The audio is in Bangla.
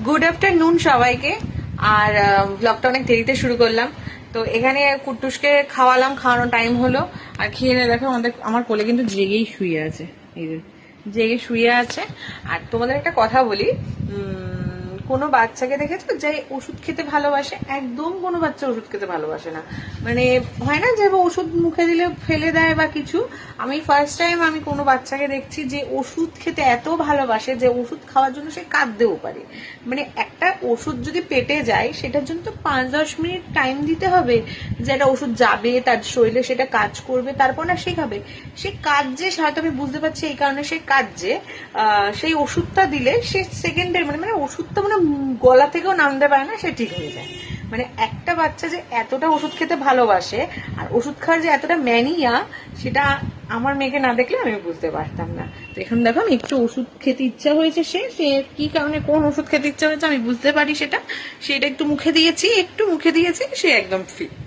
গুড আফটারনুন সবাইকে। আর ব্লগটা অনেক দেরিতে শুরু করলাম। তো এখানে কুট্টুসকে খাওয়ানোর টাইম হলো। আর খেয়ে নিয়ে দেখো আমার কোলে কিন্তু জেগেই শুয়ে আছে, এই যে জেগে শুয়ে আছে। আর তোমাদের একটা কথা বলি, কোনো বাচ্চাকে দেখেছো যে ওষুধ খেতে ভালোবাসে? একদম কোনো বাচ্চা ওষুধ খেতে ভালোবাসে না। মানে হয় না যে ওষুধ মুখে দিলে ফেলে দেয় বা কিছু। আমি ফার্স্ট টাইম আমি কোনো বাচ্চাকে দেখছি যে ওষুধ খেতে এত ভালোবাসে যে ওষুধ খাওয়ার জন্য সে কাঁদতেও পারে। মানে একটা ওষুধ যদি পেটে যায় সেটার জন্য তো 5-10 মিনিট টাইম দিতে হবে, যে একটা ওষুধ যাবে তার শরীরে, সেটা কাজ করবে, তারপর না সে খাবে। সে কাজে হয়তো আমি বুঝতে পারছি এই কারণে সে কাজে সেই ওষুধটা দিলে সে সেকেন্ডের মানে ওষুধটা মানে গলা থেকেও নামতে পারে না, সে ঠিক হয়ে যায়। মানে একটা বাচ্চা যে এতটা ওষুধ খেতে ভালোবাসে আর ওষুধ খাওয়ার যে এতটা ম্যানিয়া, সেটা আমার মেয়েকে না দেখলে আমি বুঝতে পারতাম না। তো এখন দেখো আমি একটু ওষুধ খেতে ইচ্ছা হয়েছে, সে কি কারণে কোন ওষুধ খেতে ইচ্ছা হয়েছে আমি বুঝতে পারি সেটা একটু মুখে দিয়েছি, সে একদম ফিট।